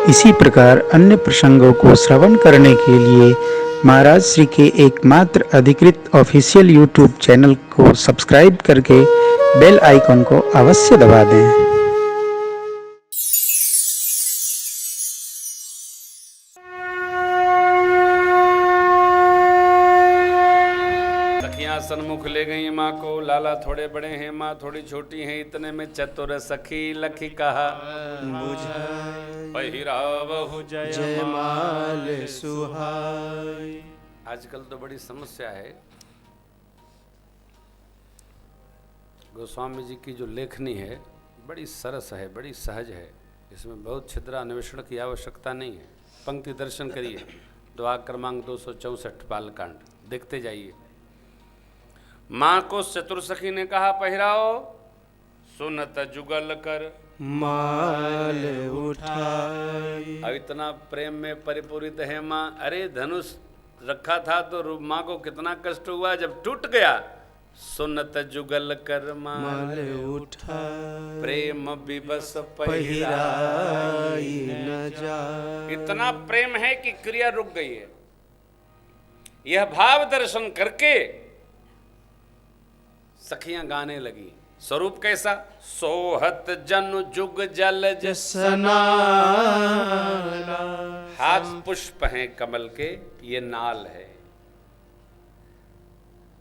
इसी प्रकार अन्य प्रसंगों को श्रवण करने के लिए महाराज श्री के एकमात्र अधिकृत ऑफिशियल यूट्यूब चैनल को सब्सक्राइब करके बेल आइकन को अवश्य दबा दें। सन्मुख ले गई माँ को, लाला थोड़े बड़े हैं माँ थोड़ी छोटी हैं, इतने में चतुर सखी लखी कहा पहिरावहु जयमाल सुहाई। आजकल तो बड़ी समस्या है। गोस्वामी जी की जो लेखनी है बड़ी सरस है, बड़ी सहज है, इसमें बहुत छिद्र अन्वेषण की आवश्यकता नहीं है। पंक्ति दर्शन करिए, दुआ क्रमांक 264 बालकांड देखते जाइए। माँ को चतुर सखी ने कहा पहिराओ, सुनत जुगल कर माल उठाई। अब इतना प्रेम में परिपूरित है माँ। अरे धनुष रखा था तो माँ को कितना कष्ट हुआ जब टूट गया। सुनत जुगल कर माल उठाई, प्रेम विवश पहिराई न जा। इतना प्रेम है कि क्रिया रुक गई है। यह भाव दर्शन करके सखियां गाने लगी। स्वरूप कैसा? सोहत जन जुग जल जसना, हाथ पुष्प हैं कमल के, ये नाल है।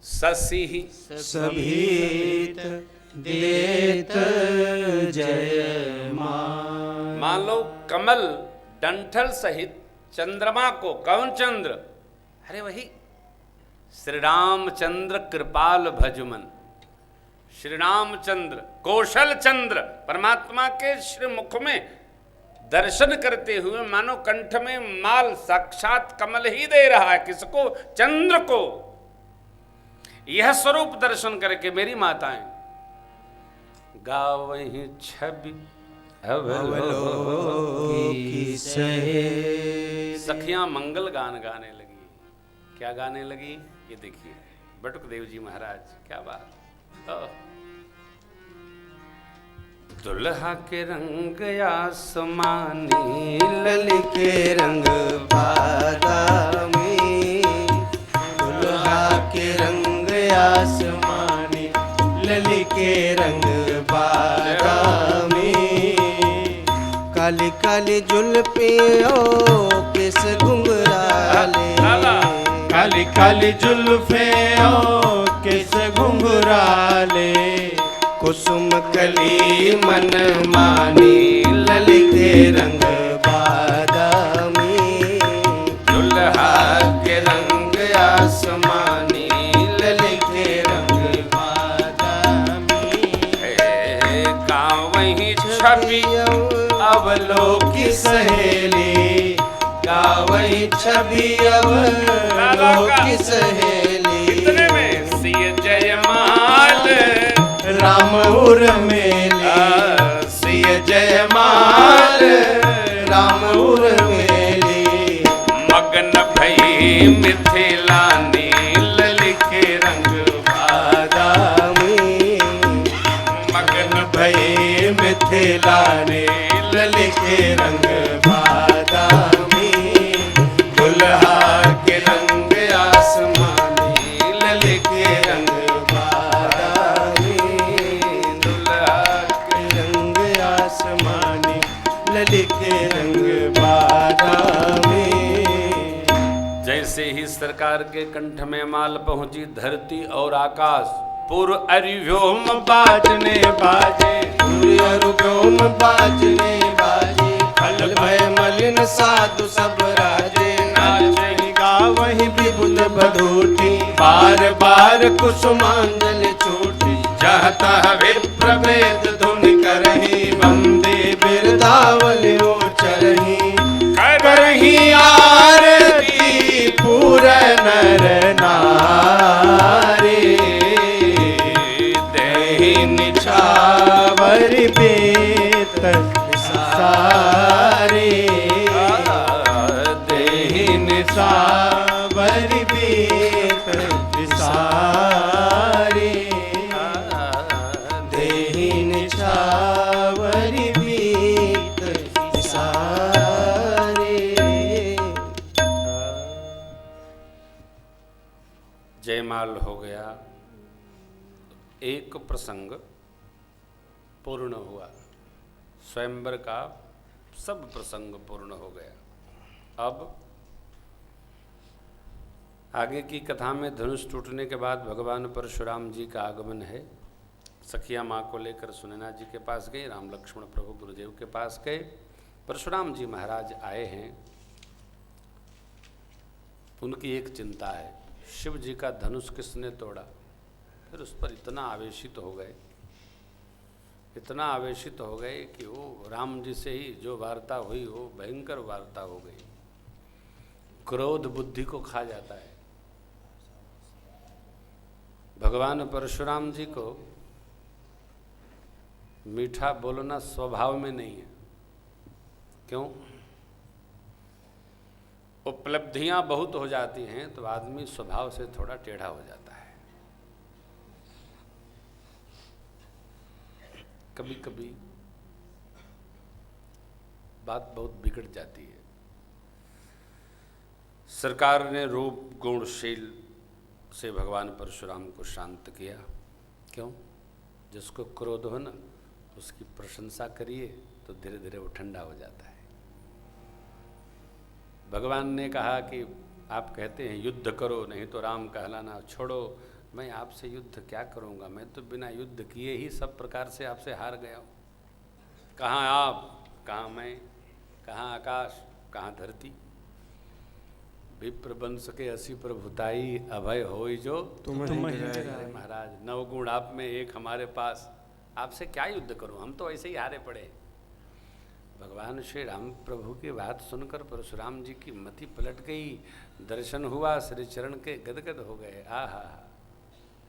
ससी सभीत देत जय मान लो कमल डंठल सहित चंद्रमा को, कौन चंद्र? अरे वही श्री रामचंद्र कृपाल भजुमन। श्री रामचंद्र कौशल चंद्र परमात्मा के श्री मुख में दर्शन करते हुए मानो कंठ में माल साक्षात कमल ही दे रहा है। किसको? चंद्र को। यह स्वरूप दर्शन करके मेरी माताएं गावहीं छवि अवलोकी सहे। सखियां मंगल गान गाने लगी। क्या गाने लगी? ये देखिए, बटुक देव जी महाराज, क्या बात। दुल्हा के रंग आसमानी, ललिके रंग बादामी। दुल्हा के रंग आसमानी, ललिके रंग बादामी। काली काली जुल्फियों किस घुंघराले, काली काली जुल्फियों किस घुंघराले। कुसुम कली मन मानी, ललिते रंग बादामी। दुल्हा के रंग आसमानी, ललिते रंग बादामी। गावहीं छवि अवलोकी सहेली, गावहीं छवि अवलोकी सहेली। इतने में सिय जयमाल राम उर मेली, सिय जयमाल राम उर मेली। मगन भई मिथिलानी, ललिके रंग बादामी। मगन भई मिथिलानी, ललिके रंग बादामी। दुल्हा के रंग आसमानी, ललिके रंग बादामी। दुल्हा के रंग आसमानी, ललिके रंग बादामी। जैसे ही सरकार के कंठ में माल पहुंची, धरती और आकाश पूर्व अरिव्योम बाजने बाजे, व्योम बाजने बाजे। फल भय मलिन साधु सब राजे, नाचे गावहीं विबुध बधूटी। बार बार कुसुमांजलि छूटी, जहता विप्र वेद धुनि करही। वंदे बिरदावली उच्चरही, करही आरती पूर नर नारी। देहि निछावर बेत सारे, देहि निछावर बेत सारे। देहि निछावर बेत जयमाल हो गया, एक प्रसंग पूर्ण हुआ, स्वयंवर का सब प्रसंग पूर्ण हो गया। अब आगे की कथा में धनुष टूटने के बाद भगवान परशुराम जी का आगमन है। सखिया माँ को लेकर सुनैना जी के पास गए, राम लक्ष्मण प्रभु गुरुदेव के पास गए। परशुराम जी महाराज आए हैं। उनकी एक चिंता है, शिव जी का धनुष किसने तोड़ा। फिर उस पर इतना आवेशित हो गए, इतना आवेशित हो गए कि वो राम जी से ही जो वार्ता हुई वो भयंकर वार्ता हो गई। क्रोध बुद्धि को खा जाता है। भगवान परशुराम जी को मीठा बोलना स्वभाव में नहीं है। क्यों? उपलब्धियां बहुत हो जाती हैं तो आदमी स्वभाव से थोड़ा टेढ़ा हो जाता है। कभी कभी बात बहुत बिगड़ जाती है। सरकार ने रूप गुणशील से भगवान परशुराम को शांत किया। क्यों? जिसको क्रोध हो ना, उसकी प्रशंसा करिए तो धीरे धीरे वो ठंडा हो जाता है। भगवान ने कहा कि आप कहते हैं युद्ध करो नहीं तो राम कहलाना छोड़ो। मैं आपसे युद्ध क्या करूंगा, मैं तो बिना युद्ध किए ही सब प्रकार से आपसे हार गया हूँ। कहाँ आप, कहाँ मैं, कहाँ आकाश, कहाँ धरती। विप्र बन सके असी प्रभुताई, अभय होई जो तुम महाराज। नवगुण आप में एक हमारे पास, आपसे क्या युद्ध करूं, हम तो ऐसे ही हारे पड़े। भगवान श्री राम प्रभु की बात सुनकर परशुराम जी की मति पलट गई। दर्शन हुआ, श्री चरण के गदगद हो गए। आहा,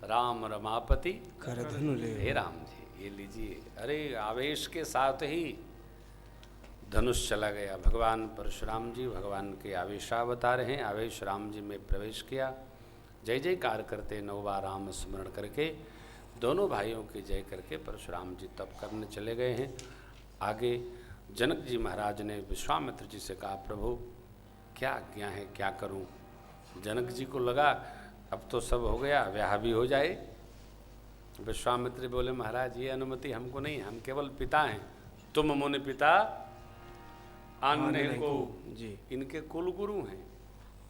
राम रमापति कर धनु ले। हे राम जी, ये लीजिए। अरे आवेश के साथ ही धनुष चला गया। भगवान परशुराम जी भगवान के आवेशावतार हैं। आवेश राम जी में प्रवेश किया। जय जयकार करते, 9 बार राम स्मरण करके दोनों भाइयों की जय करके परशुराम जी तप करने चले गए हैं। आगे जनक जी महाराज ने विश्वामित्र जी से कहा, प्रभु क्या आज्ञा है, क्या करूं। जनक जी को लगा अब तो सब हो गया, ब्याह भी हो जाए। विश्वामित्र बोले, महाराज ये अनुमति हमको नहीं, हम केवल पिता हैं, तुम मुनि पिता अन्य को। जी, इनके कुल गुरु हैं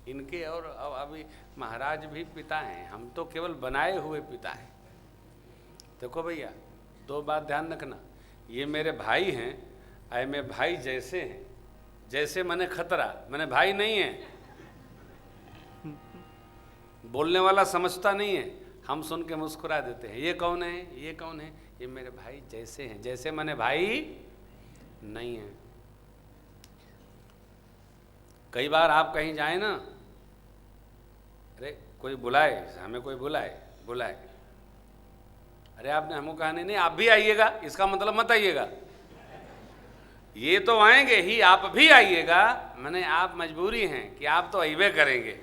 इनके, और अभी महाराज भी पिता हैं, हम तो केवल बनाए हुए पिता हैं। देखो भैया, 2 बात ध्यान रखना, ये मेरे भाई हैं, आए में भाई जैसे हैं। जैसे मैंने खतरा, मैंने भाई नहीं है। बोलने वाला समझता नहीं है, हम सुन के मुस्कुरा देते हैं। ये कौन है, ये कौन है, ये मेरे भाई जैसे हैं। जैसे मैंने भाई नहीं है। कई बार आप कहीं जाए ना, अरे कोई बुलाए, हमें कोई बुलाए, अरे आपने हमको कहा नहीं आप भी आइएगा, इसका मतलब मत आइएगा। ये तो आएंगे ही, आप भी आइएगा। मैंने आप मजबूरी हैं कि आप तो आइबे करेंगे।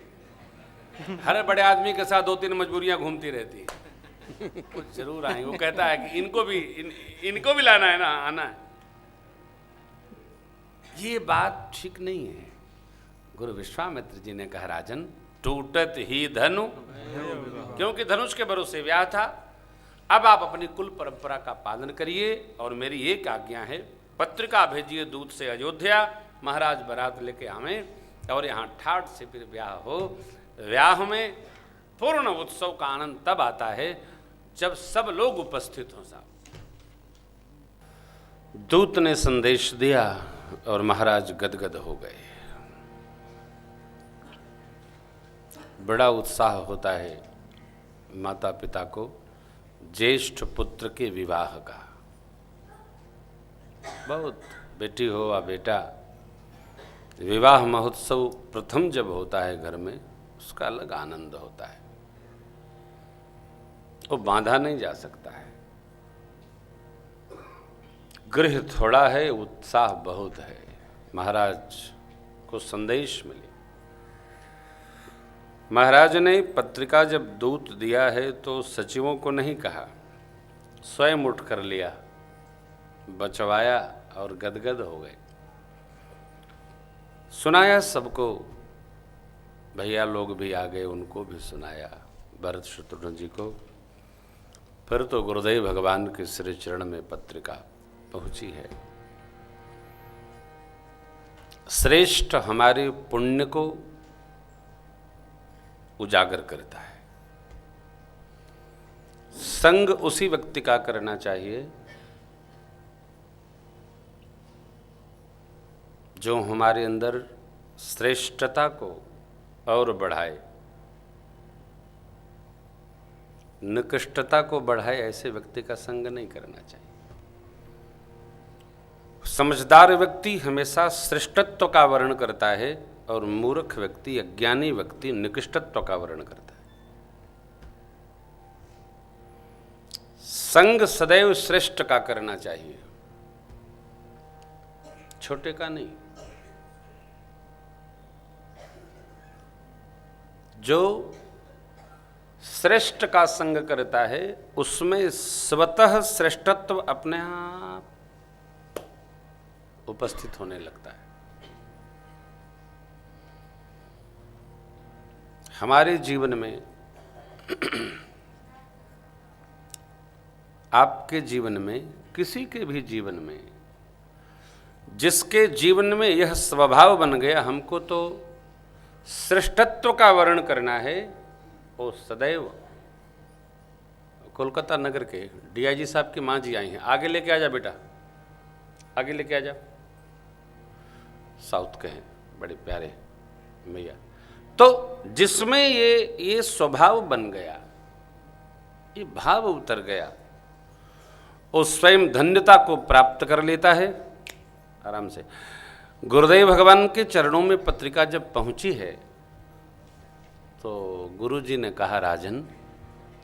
हर बड़े आदमी के साथ 2-3 मजबूरियां घूमती रहती है। कुछ जरूर आएंगे। वो कहता है कि इनको भी लाना है ना, आना है। ये बात ठीक नहीं है। गुरु विश्वामित्र जी ने कहा, राजन टूटत ही धनु, क्योंकि धनुष के भरोसे ब्याह था। अब आप अपनी कुल परंपरा का पालन करिए और मेरी एक आज्ञा है, पत्रिका भेजिए दूत से अयोध्या, महाराज बारात लेके आवें और यहाँ ठाठ से फिर ब्याह हो। ब्याह में पूर्ण उत्सव का आनंद तब आता है जब सब लोग उपस्थित हों। साहब, दूत ने संदेश दिया और महाराज गदगद हो गए। बड़ा उत्साह होता है माता पिता को ज्येष्ठ पुत्र के विवाह का। बहुत, बेटी हो या बेटा, विवाह महोत्सव प्रथम जब होता है घर में, उसका अलग आनंद होता है, वो बांधा नहीं जा सकता है। गृह थोड़ा है, उत्साह बहुत है। महाराज को संदेश मिले। महाराज ने पत्रिका जब दूत दिया है तो सचिवों को नहीं कहा, स्वयं उठ कर लिया, बचवाया और गदगद हो गए। सुनाया सबको, भैया लोग भी आ गए, उनको भी सुनाया। भरत शत्रुघ्न जी को। फिर तो गुरुदेव भगवान के श्री चरण में पत्रिका पहुंची है। श्रेष्ठ हमारे पुण्य को उजागर करता है। संग उसी व्यक्ति का करना चाहिए जो हमारे अंदर श्रेष्ठता को और बढ़ाए, निकृष्टता को बढ़ाए। ऐसे व्यक्ति का संग नहीं करना चाहिए। समझदार व्यक्ति हमेशा श्रेष्ठत्व का वर्ण करता है और मूर्ख व्यक्ति, अज्ञानी व्यक्ति निकृष्टत्व का वर्ण करता है। संग सदैव श्रेष्ठ का करना चाहिए, छोटे का नहीं। जो श्रेष्ठ का संग करता है उसमें स्वतः श्रेष्ठत्व अपने आप उपस्थित होने लगता है। हमारे जीवन में, आपके जीवन में, किसी के भी जीवन में, जिसके जीवन में यह स्वभाव बन गया हमको तो श्रेष्ठत्व का वर्णन करना है, वो सदैव। कोलकाता नगर के डीआईजी साहब की माँ जी आई हैं। आगे लेके आ जा बेटा, आगे लेके आ जा। साउथ के हैं, बड़े प्यारे भैया। तो जिसमें ये स्वभाव बन गया, ये भाव उतर गया, वो स्वयं धन्यता को प्राप्त कर लेता है आराम से। गुरुदेव भगवान के चरणों में पत्रिका जब पहुंची है तो गुरु जी ने कहा, राजन,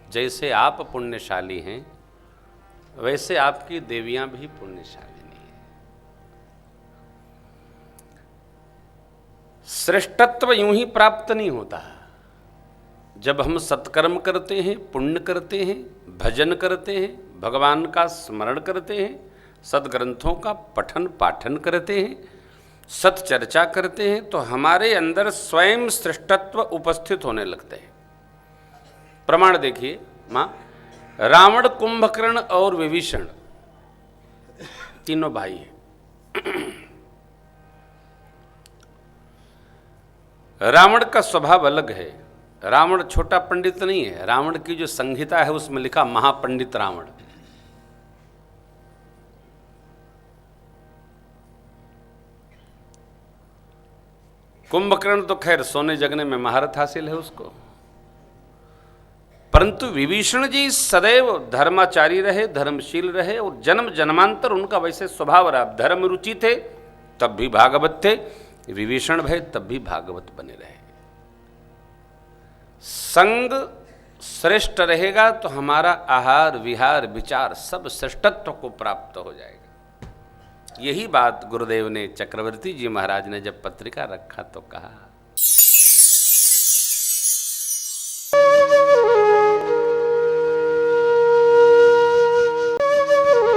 जैसे आप पुण्यशाली हैं वैसे आपकी देवियां भी पुण्यशालिनी हैं। श्रेष्ठत्व यूं ही प्राप्त नहीं होता। जब हम सत्कर्म करते हैं, पुण्य करते हैं, भजन करते हैं, भगवान का स्मरण करते हैं, सद्ग्रंथों का पठन पाठन करते हैं, सत्चर्चा करते हैं, तो हमारे अंदर स्वयं श्रेष्ठत्व उपस्थित होने लगते हैं। प्रमाण देखिए माँ, रावण, कुंभकर्ण और विभीषण तीनों भाई हैं। रावण का स्वभाव अलग है। रावण छोटा पंडित नहीं है। रावण की जो संहिता है उसमें लिखा महापंडित रावण। कुंभकर्ण तो खैर सोने जगने में महारत हासिल है उसको, परंतु विभीषण जी सदैव धर्माचारी रहे, धर्मशील रहे और जन्म जन्मांतर उनका वैसे स्वभाव रहा। धर्म रुचि थे तब भी भागवत थे, विभीषण भय तब भी भागवत बने रहे। संग श्रेष्ठ रहेगा तो हमारा आहार विहार विचार सब श्रेष्ठत्व को प्राप्त हो जाएगा। यही बात गुरुदेव ने, चक्रवर्ती जी महाराज ने जब पत्रिका रखा तो कहा।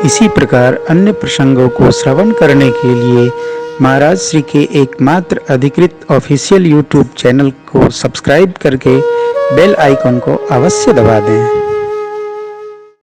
इसी प्रकार अन्य प्रसंगों को श्रवण करने के लिए महाराज श्री के एकमात्र अधिकृत ऑफिशियल यूट्यूब चैनल को सब्सक्राइब करके बेल आइकन को अवश्य दबा दें।